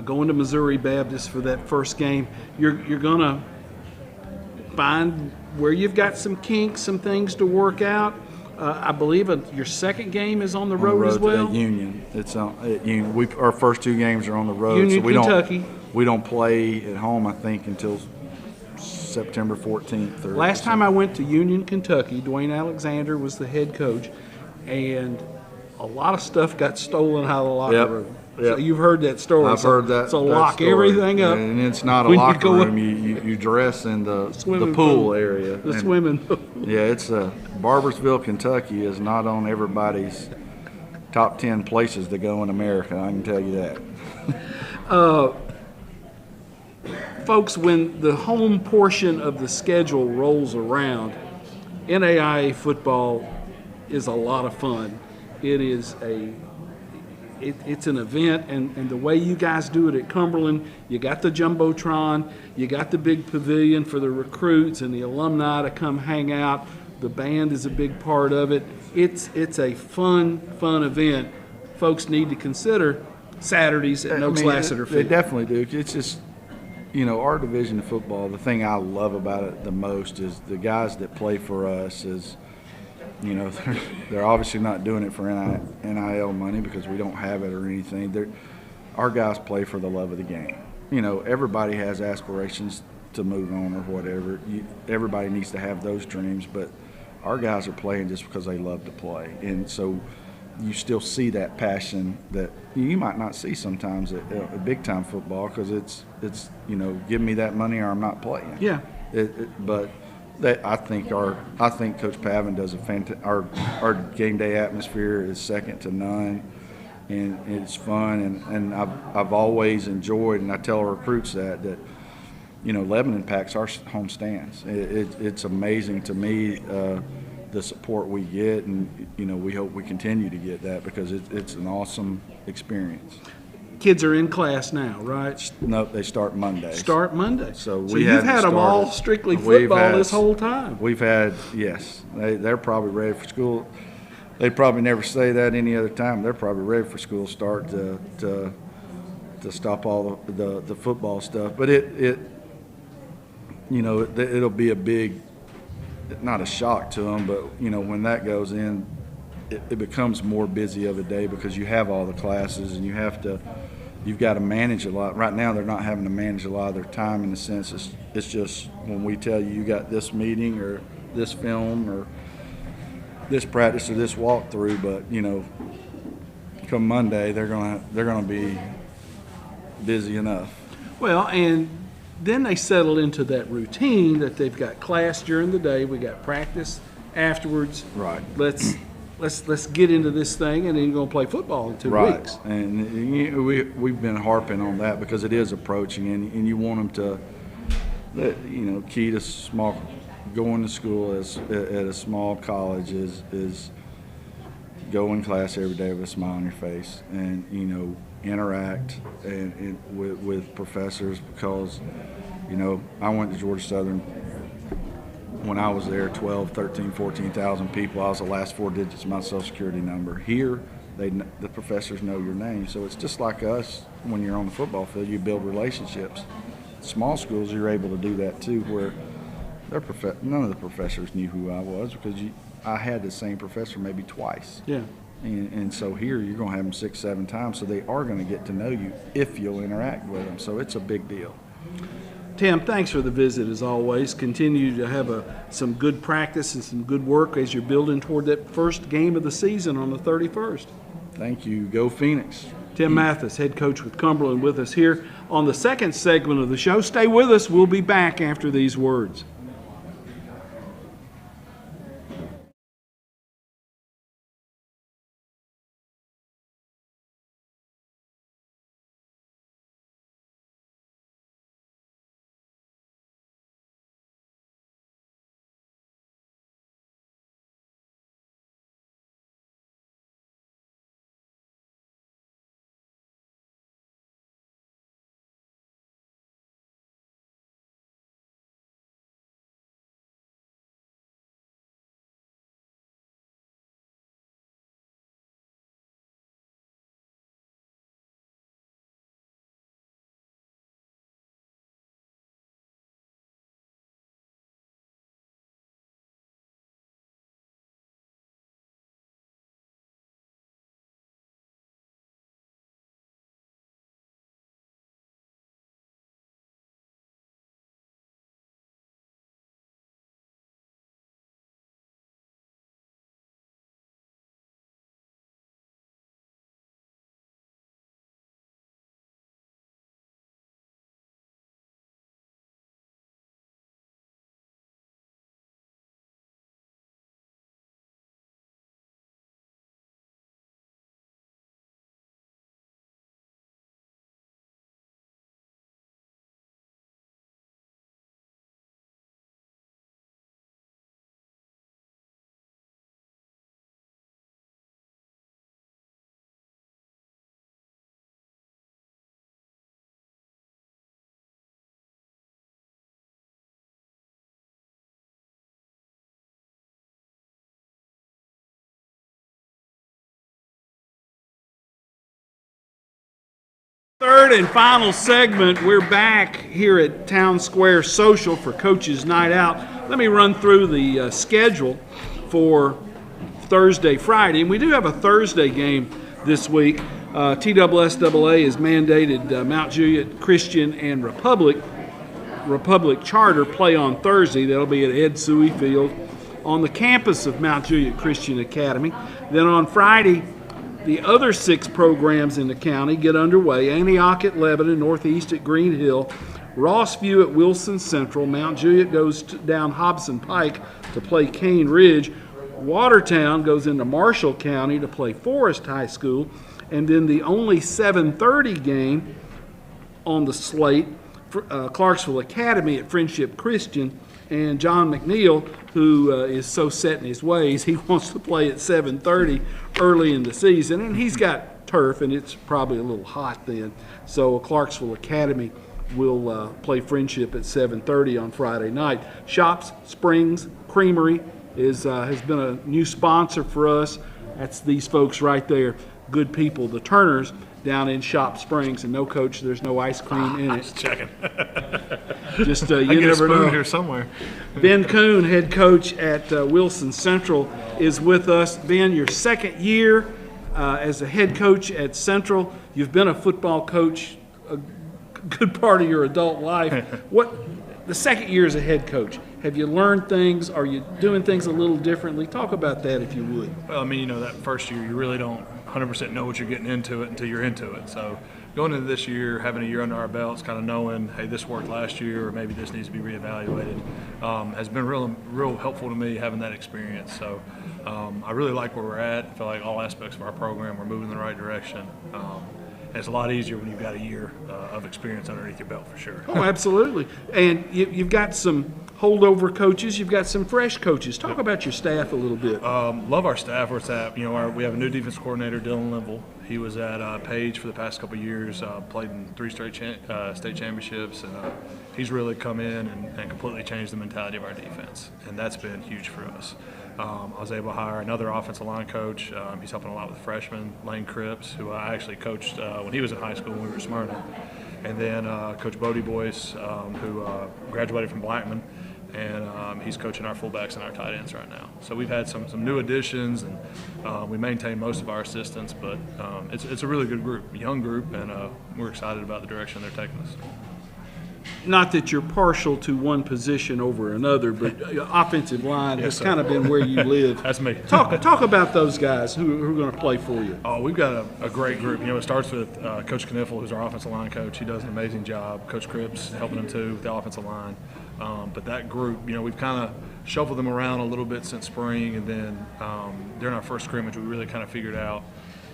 going to Missouri Baptist for that first game, you're going to find where you've got some kinks, some things to work out. I believe your second game is on the road as well. At Union, it's at Union. Our first two games are on the road. Union, so Kentucky. We don't play at home, I think, until September 14th. Last time I went to Union, Kentucky, Dwayne Alexander was the head coach, and a lot of stuff got stolen out of the locker room. So you've heard that story. I've heard that. So that lock story. everything up. And it's not a when you locker go room. You dress in the Swimming pool area. The And, swimming pool. yeah, it's Barbersville, Kentucky is not on everybody's top 10 places to go in America. I can tell you that. Folks, when the home portion of the schedule rolls around, NAIA football is a lot of fun. It is it's an event, and the way you guys do it at Cumberland, you got the Jumbotron, you got the big pavilion for the recruits and the alumni to come hang out. The band is a big part of it. It's a fun event. Folks need to consider Saturdays at Oaks Lassiter They Field. definitely do. It's just, our division of football, the thing I love about it the most is the guys that play for us is, they're obviously not doing it for NIL money because we don't have it or anything. Our guys play for the love of the game. Everybody has aspirations to move on or whatever. Everybody needs to have those dreams, but our guys are playing just because they love to play. And so you still see that passion that you might not see sometimes at big-time football because it's give me that money or I'm not playing. Yeah. But I think Coach Pavin does a fantastic. Our game day atmosphere is second to none, and it's fun. And I've always enjoyed, and I tell our recruits that Lebanon packs our home stands. It's amazing to me the support we get, and we hope we continue to get that because it's an awesome experience. Kids are in class now, right? No, they start Monday. Start Monday. So you've had them all strictly football this whole time. We've had, yes. They're probably ready for school. They'd probably never say that any other time. They're probably ready for school start to stop all the football stuff. But it'll be a big, not a shock to them, but when that goes in, it becomes more busy of a day because you have all the classes and you've got to manage a lot. Right now, they're not having to manage a lot of their time in the sense it's just when we tell you got this meeting or this film or this practice or this walkthrough. But come Monday, they're gonna be busy enough. Well, and then they settle into that routine that they've got class during the day, we got practice afterwards. Right. Let's get into this thing, and then you're gonna play football in 2 weeks. And we've been harping on that because it is approaching, and you want them to, key to going to school at a small college is go in class every day with a smile on your face, and interact with professors, because I went to Georgia Southern when I was there, 12, 13, 14,000 people. I was the last 4 digits of my social security number. Here, the professors know your name. So it's just like us when you're on the football field, you build relationships. Small schools, you're able to do that too, where none of the professors knew who I was, because I had the same professor maybe twice. Yeah. And so here you're going to have them 6, 7 times, so they are going to get to know you if you'll interact with them. So it's a big deal. Tim, thanks for the visit as always. Continue to have some good practice and some good work as you're building toward that first game of the season on the 31st. Thank you. Go Phoenix. Tim Mathis, head coach with Cumberland, with us here on the second segment of the show. Stay with us. We'll be back after these words. Third and final segment, we're back here at Town Square Social for Coaches Night Out. Let me run through the schedule for Thursday, Friday. And we do have a Thursday game this week. TSSAA has mandated Mount Juliet Christian and Republic Charter play on Thursday. That'll be at Ed Suey Field on the campus of Mount Juliet Christian Academy. Then on Friday, the other 6 programs in the county get underway. Antioch at Lebanon, Northeast at Green Hill, Rossview at Wilson Central, Mount Juliet goes down Hobson Pike to play Cane Ridge, Watertown goes into Marshall County to play Forest High School, and then the only 7:30 game on the slate, Clarksville Academy at Friendship Christian, and John McNeil, who is so set in his ways, he wants to play at 7:30 early in the season, and he's got turf, and it's probably a little hot then. So Clarksville Academy will play Friendship at 7:30 on Friday night. Shops Springs Creamery has been a new sponsor for us. That's these folks right there, good people, the Turners down in Shop Springs. And no, Coach, there's no ice cream in it. Just checking. Just I you get a never spoon know. here somewhere. Ben Kuhn, head coach at Wilson Central, is with us. Ben, your second year as a head coach at Central. You've been a football coach a good part of your adult life. The second year as a head coach, Have you learned things? Are you doing things a little differently? Talk about that if you would. Well, I mean, that first year you really don't 100% know what you're getting into it until you're into it. So going into this year, having a year under our belts, kind of knowing, hey, this worked last year, or maybe this needs to be reevaluated, has been real helpful to me having that experience. So I really like where we're at. I feel like all aspects of our program we're moving in the right direction. And it's a lot easier when you've got a year of experience underneath your belt for sure. Oh, absolutely. And you've got some holdover coaches. You've got some fresh coaches. Talk about your staff a little bit. Love our staff. Where it's at. We have a new defense coordinator, Dylan Linville. He was at Page for the past couple of years. Played in 3 straight state championships, and he's really come in and completely changed the mentality of our defense, and that's been huge for us. I was able to hire another offensive line coach. He's helping a lot with freshmen, Lane Cripps, who I actually coached when he was in high school when we were at Smyrna. And then Coach Bodie Boyce, who graduated from Blackman, and he's coaching our fullbacks and our tight ends right now. So we've had some new additions, and we maintain most of our assistants, but it's a really good group, young group, and we're excited about the direction they're taking us. Not that you're partial to one position over another, but offensive line has kind of been where you live. That's me. Talk about those guys who are going to play for you. Oh, we've got a great group. It starts with Coach Kniffel, who's our offensive line coach. He does an amazing job. Coach Cripps helping him too with the offensive line. But that group, we've kind of shuffled them around a little bit since spring, and then during our first scrimmage, we really kind of figured out,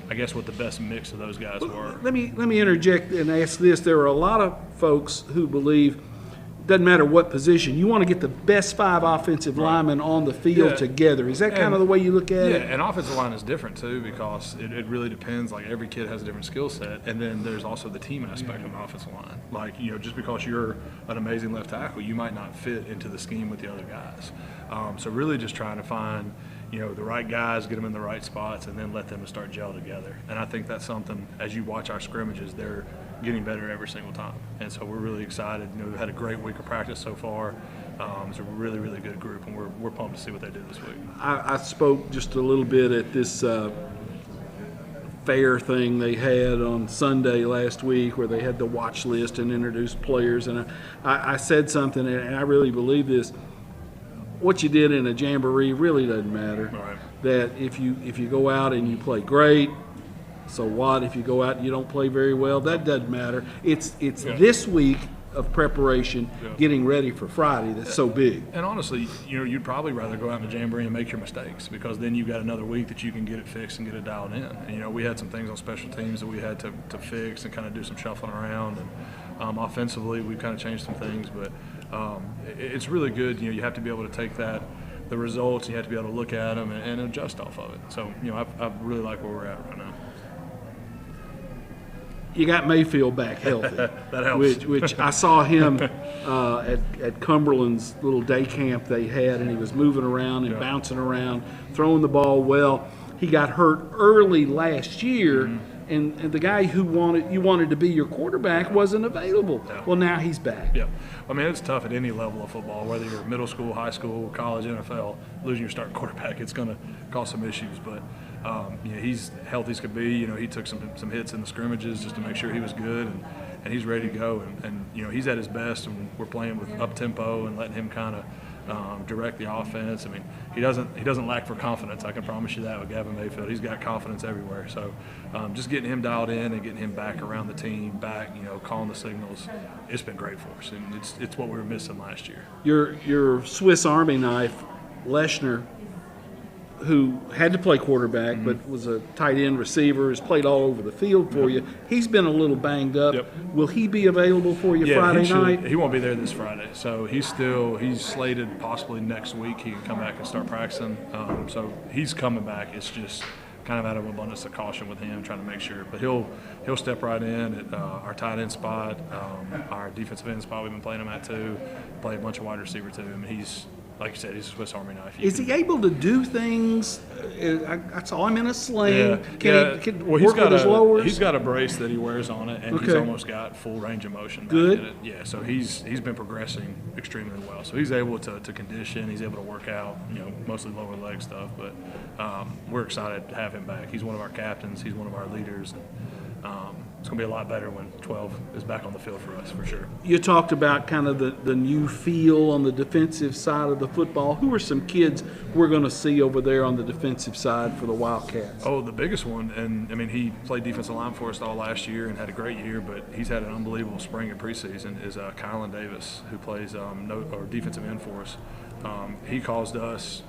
I guess, what the best mix of those guys were. Let me interject and ask this. There are a lot of folks who believe doesn't matter what position, you want to get the best 5 offensive linemen on the field together. Is that kind of the way you look at it? Yeah, and offensive line is different too, because it really depends. Like, every kid has a different skill set, and then there's also the team aspect of an offensive line. Like, just because you're an amazing left tackle, you might not fit into the scheme with the other guys. So really just trying to find the right guys, get them in the right spots, and then let them start gel together. And I think that's something, as you watch our scrimmages, they're getting better every single time. And so we're really excited. We've had a great week of practice so far. It's a really, really good group, and we're pumped to see what they do this week. I spoke just a little bit at this fair thing they had on Sunday last week, where they had the watch list and introduced players. And I said something, and I really believe this. What you did in a jamboree really doesn't matter. Right. That if you go out and you play great, so what? If you go out and you don't play very well, that doesn't matter. It's this week of preparation, getting ready for Friday, that's so big. And honestly, you'd probably rather go out in the jamboree and make your mistakes, because then you've got another week that you can get it fixed and get it dialed in. And, we had some things on special teams that we had to fix and kind of do some shuffling around. And offensively, we've kind of changed some things, but it's really good. You have to be able to take the results, you have to be able to look at them and adjust off of it. So, I really like where we're at right now. You got Mayfield back healthy. That helps. Which I saw him at Cumberland's little day camp they had, and he was moving around and bouncing around, throwing the ball well. He got hurt early last year, and the guy you wanted to be your quarterback wasn't available. Yeah. Well, now he's back. Yeah. I mean, it's tough at any level of football, whether you're middle school, high school, college, NFL. Losing your starting quarterback, it's going to cause some issues. But he's healthy as could be. He took some hits in the scrimmages just to make sure he was good, and he's ready to go. And he's at his best, and we're playing with up tempo and letting him kind of direct the offense. I mean, he doesn't lack for confidence. I can promise you that with Gavin Mayfield. He's got confidence everywhere. So just getting him dialed in and getting him back around the team, back, calling the signals, it's been great for us, and it's what we were missing last year. Your Swiss Army knife, Leshner, who had to play quarterback but was a tight end receiver, has played all over the field for you. He's been a little banged up. Yep. Will he be available for you Friday night? He won't be there this Friday. So he's slated possibly next week. He can come back and start practicing. So he's coming back. It's just kind of out of abundance of caution with him, trying to make sure. But he'll step right in at our tight end spot, our defensive end spot we've been playing him at too, play a bunch of wide receiver too. I mean, he's, like you said, he's a Swiss Army knife. Is he able to do things? I saw him in a sling. Can he well, work with his lowers? He's got a brace that he wears on it, and he's almost got full range of motion. Good. In it. Yeah, so he's been progressing extremely well. So he's able to condition. He's able to work out, mostly lower leg stuff. But we're excited to have him back. He's one of our captains. He's one of our leaders. It's going to be a lot better when 12 is back on the field for us, for sure. You talked about kind of the new feel on the defensive side of the football. Who are some kids we're going to see over there on the defensive side for the Wildcats? Oh, the biggest one, and I mean, he played defensive line for us all last year and had a great year, but he's had an unbelievable spring and preseason, is Kylan Davis, who plays defensive end for us. He caused us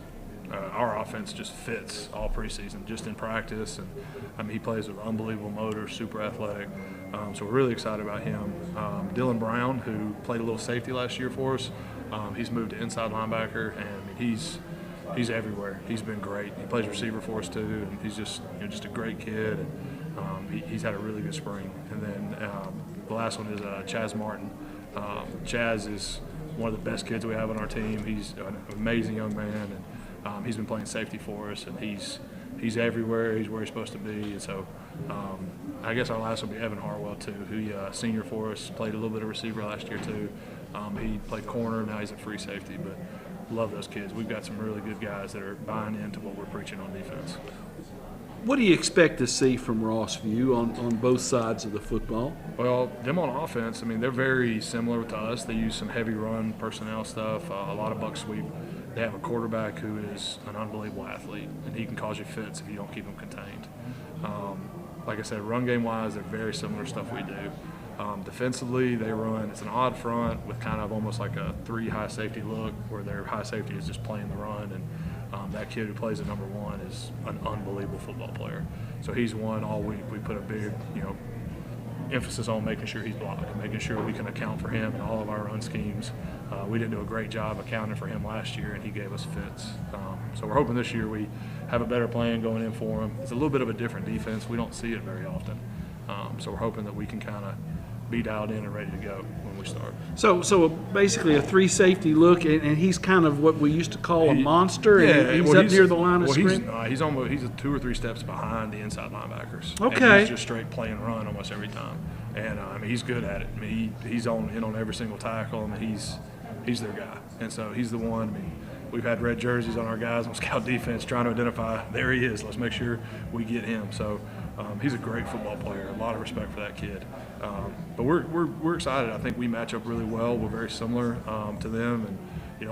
our offense just fits all preseason, just in practice, and I mean, he plays with unbelievable motor, super athletic. So we're really excited about him. Dylan Brown, who played a little safety last year for us, he's moved to inside linebacker, and I mean, he's everywhere. He's been great. He plays receiver for us too, and he's just just a great kid. And, he's had a really good spring. And then the last one is Chaz Martin. Chaz is one of the best kids we have on our team. He's an amazing young man, and he's been playing safety for us, and he's everywhere. He's where he's supposed to be. And so I guess our last will be Evan Harwell too, who senior for us, played a little bit of receiver last year too. He played corner, now he's a free safety, but love those kids. We've got some really good guys that are buying into what we're preaching on defense. What do you expect to see from Rossview on both sides of the football? Well, them on offense, I mean, they're very similar to us. They use some heavy run personnel stuff, a lot of buck sweep. They have a quarterback who is an unbelievable athlete, and he can cause you fits if you don't keep him contained. Like I said, run game-wise, they're very similar to stuff we do. Defensively, they run, it's an odd front with kind of almost like a 3 high safety look, where their high safety is just playing the run, and that kid who plays at number 1 is an unbelievable football player. So he's one all week. We put a big, emphasis on making sure he's blocked, making sure we can account for him in all of our run schemes. We didn't do a great job accounting for him last year, and he gave us fits. So we're hoping this year we have a better plan going in for him. It's a little bit of a different defense. We don't see it very often. So we're hoping that we can kind of be dialed in and ready to go when we start. So basically a 3 safety look, and he's kind of what we used to call a monster. And he's up near the line of scrimmage. He's 2 or 3 steps behind the inside linebackers. Okay. And he's just straight play and run almost every time. And I mean, he's good at it. I mean, he's in on every single tackle. I mean, he's their guy. And so he's the one. I mean, we've had red jerseys on our guys on scout defense trying to identify, there he is, let's make sure we get him. So he's a great football player, a lot of respect for that kid. But we're excited. I think we match up really well. We're very similar to them. And,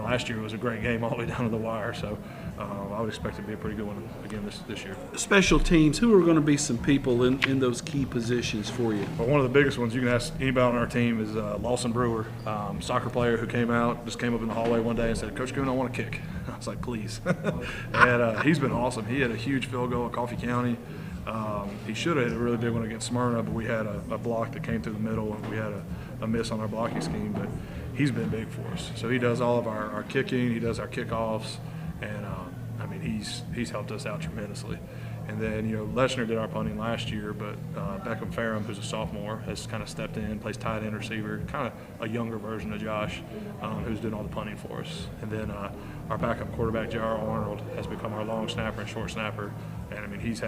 last year was a great game all the way down to the wire. So I would expect it to be a pretty good one again this year. Special teams, who are going to be some people in those key positions for you? Well, one of the biggest ones you can ask anybody on our team is Lawson Brewer, soccer player who came up in the hallway one day and said, "Coach Coon, I want to kick." I was like, "Please." And he's been awesome. He had a huge field goal at Coffee County. He should have had a really big one against Smyrna, but we had a block that came through the middle, and we had a miss on our blocking scheme. But he's been big for us. So he does all of our kicking, he does our kickoffs, and I mean, he's helped us out tremendously. And then, Leshner did our punting last year, but Beckham Ferrum, who's a sophomore, has kind of stepped in, plays tight end receiver, kind of a younger version of Josh, who's doing all the punting for us. And then our backup quarterback, J.R. Arnold, has become our long snapper and short snapper. And, I mean, he's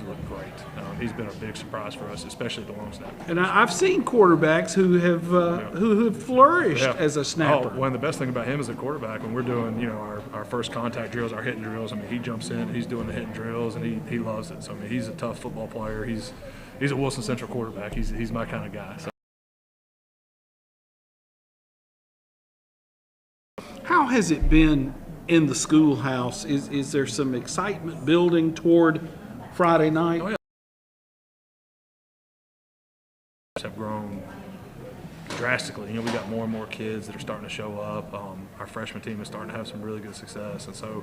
looked great. He's been a big surprise for us, especially the long snapper. And I've seen quarterbacks who have flourished as a snapper. Oh, well, the best thing about him as a quarterback, when we're doing, our first contact drills, our hitting drills, I mean, he jumps in, he's doing the hitting drills, and he loves it. So, I mean, he's a tough football player. He's a Wilson Central quarterback. He's my kind of guy. So. How has it been in the schoolhouse? Is there some excitement building toward Friday night? Oh, yeah. Have grown drastically. We got more and more kids that are starting to show up. Our freshman team is starting to have some really good success, and so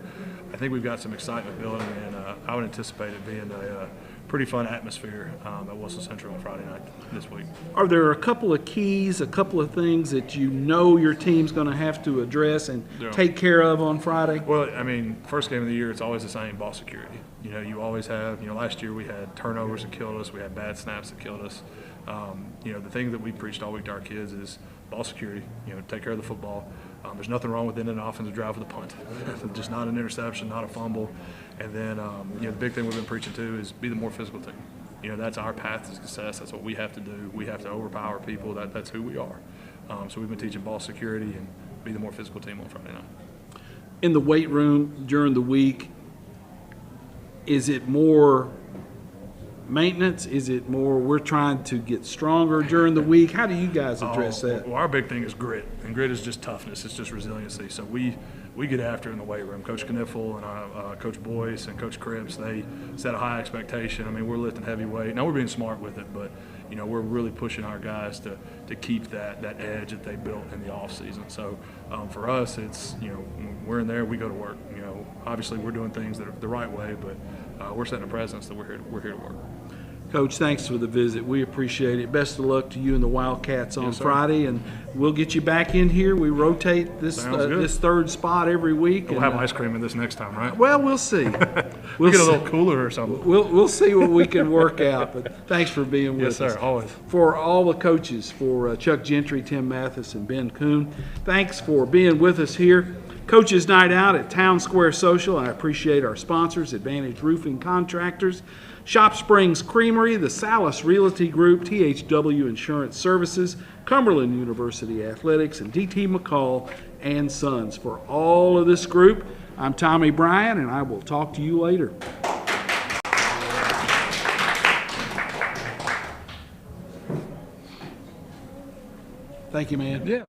I think we've got some excitement building, and I would anticipate it being a pretty fun atmosphere at Wilson Central on Friday night this week. Are there a couple of keys, a couple of things that your team's going to have to address and take care of on Friday? Well, I mean, first game of the year, it's always the same, ball security. You always have, last year we had turnovers that killed us, we had bad snaps that killed us. The thing that we preached all week to our kids is ball security, take care of the football. There's nothing wrong with ending an offensive drive with a punt. Just not an interception, not a fumble. And then, the big thing we've been preaching too is be the more physical team. That's our path to success. That's what we have to do. We have to overpower people. That's who we are. So we've been teaching ball security and be the more physical team on Friday night. In the weight room during the week, is it more maintenance? Is it more we're trying to get stronger during the week? How do you guys address that? Well, our big thing is grit, and grit is just toughness. It's just resiliency. So we get after it in the weight room. Coach Kniffel and Coach Boyce and Coach Cripps, they set a high expectation. I mean, we're lifting heavy weight. Now we're being smart with it, but we're really pushing our guys to keep that edge that they built in the off season. So for us, it's when we're in there, we go to work. Obviously we're doing things that are the right way, but we're setting a presence that we're here to work. Coach, thanks for the visit. We appreciate it. Best of luck to you and the Wildcats on Friday, and we'll get you back in here. We rotate this third spot every week. We'll have ice cream in this next time, right? Well, we'll see. We'll get a little cooler or something. We'll see what we can work out. But thanks for being with us. Yes, sir. Always. For all the coaches, for Chuck Gentry, Tim Mathis, and Ben Kuhn, thanks for being with us here. Coaches Night Out at Town Square Social. I appreciate our sponsors, Advantage Roofing Contractors, Shop Springs Creamery, the Salas Realty Group, THW Insurance Services, Cumberland University Athletics, and DT McCall and Sons. For all of this group, I'm Tommy Bryan, and I will talk to you later. Thank you, man. Yeah.